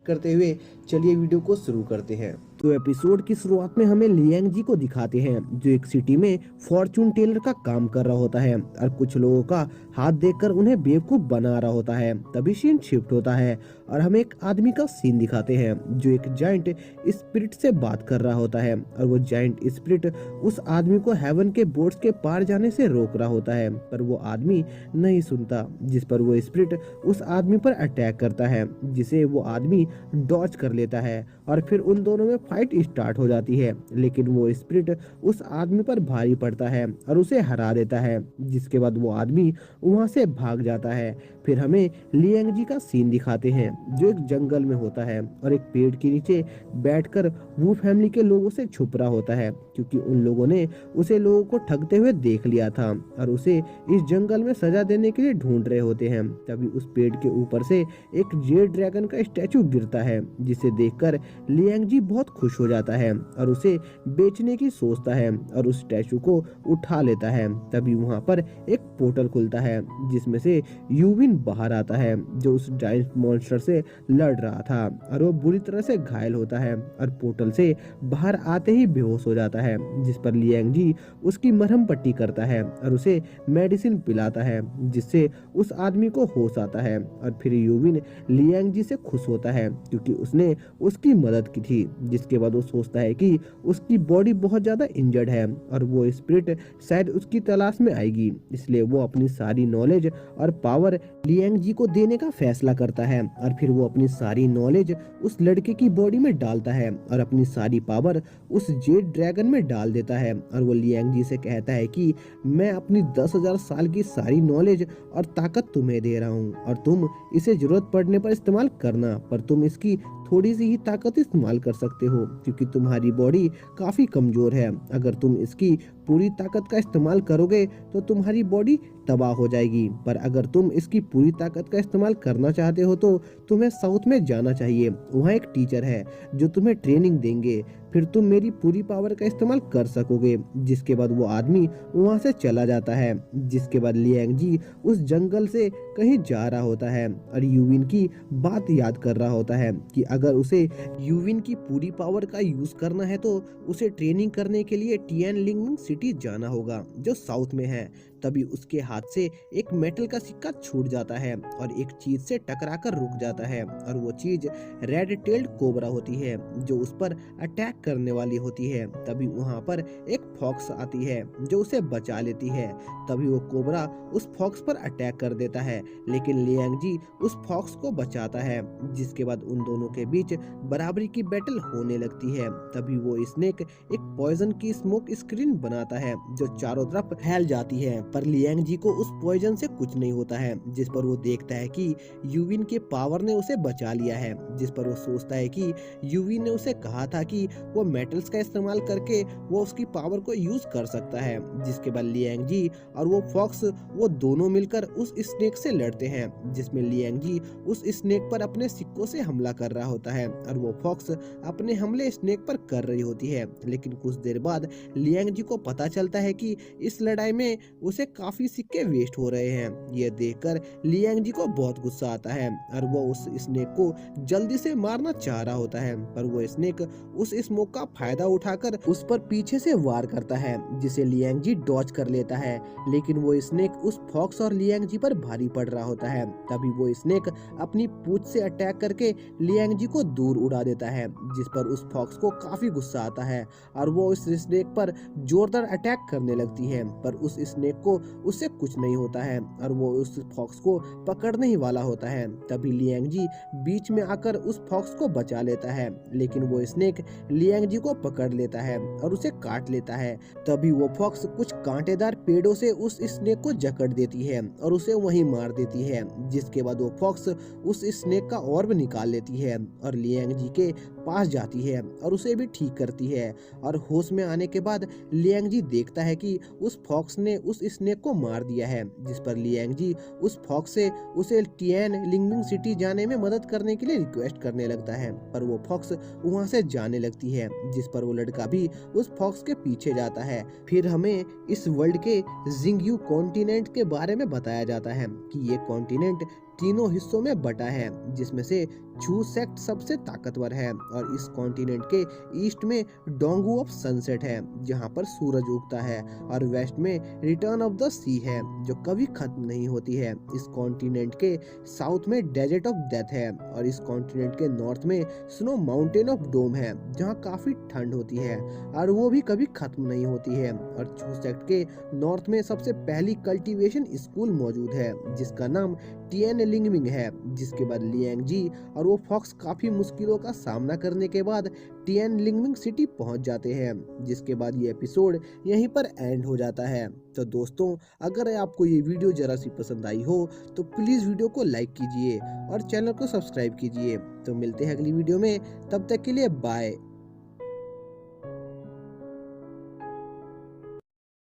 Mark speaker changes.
Speaker 1: करते हुए चलिए वीडियो को शुरू करते हैं। तो एपिसोड की शुरुआत में हमें लियांग जी को दिखाते हैं जो एक सिटी में फॉर्चून टेलर का काम कर रहा होता है और कुछ लोगों का हाथ देखकर उन्हें बेवकूफ बना रहा होता है। तभी सीन शिफ्ट होता है और हमें एक आदमी का सीन दिखाते हैं जो एक जाइंट स्पिरिट से बात कर रहा होता है और वो जाइंट स्पिरिट उस आदमी को हेवन के बोर्ड्स के पार जाने से रोक रहा होता है, पर वो आदमी नहीं सुनता, जिस पर वो स्पिरिट उस आदमी पर अटैक करता है जिसे वो आदमी डॉज कर लेता है और फिर उन दोनों में फाइट स्टार्ट हो जाती है। लेकिन वो स्पिरिट उस आदमी पर भारी पड़ता है और उसे हरा देता है, जिसके बाद वो आदमी वहां से भाग जाता है। फिर हमें लियांग जी का सीन दिखाते हैं जो एक जंगल में होता है और एक पेड़ के नीचे बैठकर वो फैमिली के लोगों से छुप रहा होता है क्योंकि उन लोगों ने उसे लोगों को ठगते हुए देख लिया था और उसे इस जंगल में सजा देने के लिए ढूंढ रहे होते हैं। तभी उस पेड़ के ऊपर से एक जेड ड्रैगन का स्टैचू गिरता है जिसे देखकर लियांग जी बहुत खुश हो जाता है और उसे बेचने की सोचता है और उस स्टैचू को उठा लेता है। तभी वहां पर एक पोर्टल खुलता है जिसमें से यूविन बाहर आता है जो उस जायंट मॉन्स्टर से लड़ रहा था और वो बुरी तरह से घायल होता है और पोर्टल से बाहर आते ही बेहोश हो जाता है, जिस पर लियांग जी उसकी मरहम पट्टी करता है और उसे मेडिसिन पिलाता है जिससे उस आदमी को होश आता है। और फिर यूविन लियांग जी से खुश होता है क्योंकि उसने उसकी मदद की थी, जिसके बाद वो सोचता है कि उसकी बॉडी बहुत ज्यादा इंजर्ड है और वो स्पिरिट शायद उसकी तलाश में आएगी, इसलिए वो अपनी सारी नॉलेज और पावर लियांग जी को देने का फैसला करता है और फिर वो अपनी सारी नॉलेज उस लड़के की बॉडी में डालता है और अपनी सारी पावर उस जेड ड्रैगन में डाल देता है और वो लियांग जी से कहता है कि मैं अपनी 10,000 साल की सारी नॉलेज और ताकत तुम्हें दे रहा हूँ और तुम इसे जरूरत पड़ने पर इस्तेमाल करना, पर तुम इसकी थोड़ी सी ही ताकत इस्तेमाल कर सकते हो क्योंकि तुम्हारी बॉडी काफी कमजोर है। अगर तुम इसकी पूरी ताकत का इस्तेमाल करोगे तो तुम्हारी बॉडी तबाह हो जाएगी, पर अगर तुम इसकी पूरी ताकत का इस्तेमाल करना चाहते हो तो तुम्हें साउथ में जाना चाहिए। वहाँ एक टीचर है जो तुम्हें ट्रेनिंग देंगे, फिर तुम मेरी पूरी पावर का इस्तेमाल कर सकोगे। जिसके बाद वो आदमी वहाँ से चला जाता है, जिसके बाद लियांग जी उस जंगल से कहीं जा रहा होता है और यूविन की बात याद कर रहा होता है कि अगर उसे यूविन की पूरी पावर का यूज करना है तो उसे ट्रेनिंग करने के लिए टियानलिंग सिटी जाना होगा जो साउथ में है। तभी उसके हाथ से एक मेटल का सिक्का छूट जाता है और एक चीज से टकराकर रुक जाता है और वो चीज रेड टेल्ड कोबरा होती है जो उस पर अटैक करने वाली होती है। तभी वहां पर एक फॉक्स आती है जो उसे बचा लेती है। तभी वो कोबरा उस फॉक्स पर अटैक कर देता है, लेकिन लियांग जी उस फॉक्स को बचाता है, जिसके बाद उन दोनों के बीच बराबरी की बैटल होने लगती है। तभी वो स्नेक एक पॉइजन की स्मोक स्क्रीन बनाता है जो चारों तरफ फैल जाती है, पर लियांग जी को उस पॉइजन से कुछ नहीं होता है, जिस पर वो देखता है कि यूविन के पावर ने उसे बचा लिया है। जिस पर वो सोचता है कि यूविन ने उसे कहा था कि वो मेटल्स का इस्तेमाल करके वो उसकी पावर को यूज कर सकता है। जिसके बाद लियांग जी और वो फॉक्स वो दोनों मिलकर उस स्नेक से लड़ते हैं, जिसमें लियांग जी उस स्नेक पर अपने सिक्कों से हमला कर रहा होता है और वो फॉक्स अपने हमले स्नेक पर कर रही होती है। लेकिन कुछ देर बाद लियांग जी को पता चलता है कि इस लड़ाई में उसे काफी सिक्के वेस्ट हो रहे हैं। यह देखकर लियांग जी को बहुत गुस्सा आता है और वो उस स्नेक को जल्दी से मारना चाह रहा होता है, पर वो स्नेक उस स्मोक का फायदा उठाकर उस पर पीछे से वार करता है, जिसे लियांग जी डॉज कर लेता है। लेकिन वो स्नेक उस फॉक्स और लियांग जी पर भारी पड़ रहा होता है। तभी वो स्नेक अपनी पूंछ से अटैक करके लियांग जी को दूर उड़ा देता है, जिस पर उस फॉक्स को काफी गुस्सा आता है और वो उस स्नेक पर जोरदार अटैक करने लगती है, पर उस स्नेक को उससे कुछ नहीं होता है और वो उस फॉक्स को पकड़ने ही वाला होता है। तभी लियांग जी बीच में आकर उस फॉक्स को बचा लेता है, लेकिन वो स्नेक लियांग जी को पकड़ लेता है और उसे काट लेता है। तभी वो फॉक्स कुछ कांटेदार पेड़ों से उस स्नेक को जकड़ देती है और उसे वहीं मार देती है। जिसके बाद वो फॉक्स उस स्नेक का ऑर्ब निकाल लेती है और लियांग जी के पास जाती है और उसे भी ठीक करती है। और होश में आने के बाद लियांग जी देखता है कि उस फॉक्स ने उस स्नेक को मार दिया है, जिस पर लियांग जी उस फॉक्स से उसे टियानलिंग सिटी जाने में मदद करने के लिए रिक्वेस्ट करने लगता है, पर वो फॉक्स वहां से जाने लगती है, जिस पर वो लड़का भी उस फॉक्स के पीछे जाता है। फिर हमें इस वर्ल्ड के जिंगयू कॉन्टिनेंट के बारे में बताया जाता है कि ये कॉन्टिनेंट तीनों हिस्सों में बटा है, जिसमें से छू सेक्ट सबसे ताकतवर है और इस कॉन्टिनेंट के ईस्ट में डोंगू ऑफ सनसेट है जहां पर सूरज उगता है, और वेस्ट में रिटर्न ऑफ द सी है जो कभी खत्म नहीं होती है। इस कॉन्टिनेंट के साउथ में डेजर्ट ऑफ डेथ है और इस कॉन्टिनेंट के नॉर्थ में स्नो माउंटेन ऑफ डोम है जहां काफी ठंड होती है और वो भी कभी खत्म नहीं होती है। और छू सेक्ट के नॉर्थ में सबसे पहली कल्टीवेशन स्कूल मौजूद है जिसका नाम टिएन लिंगमिंग है, जिसके बाद लियांग जी और वो फॉक्स काफी मुश्किलों का सामना करने के बाद टिएन लिंगमिंग सिटी पहुंच जाते हैं, जिसके बाद ये एपिसोड यहीं पर एंड हो जाता है। तो दोस्तों, अगर आपको ये वीडियो जरा सी पसंद आई हो तो प्लीज वीडियो को लाइक कीजिए और चैनल को सब्सक्राइब कीजिए। तो मिलते हैं अगली वीडियो में, तब तक के लिए बाय।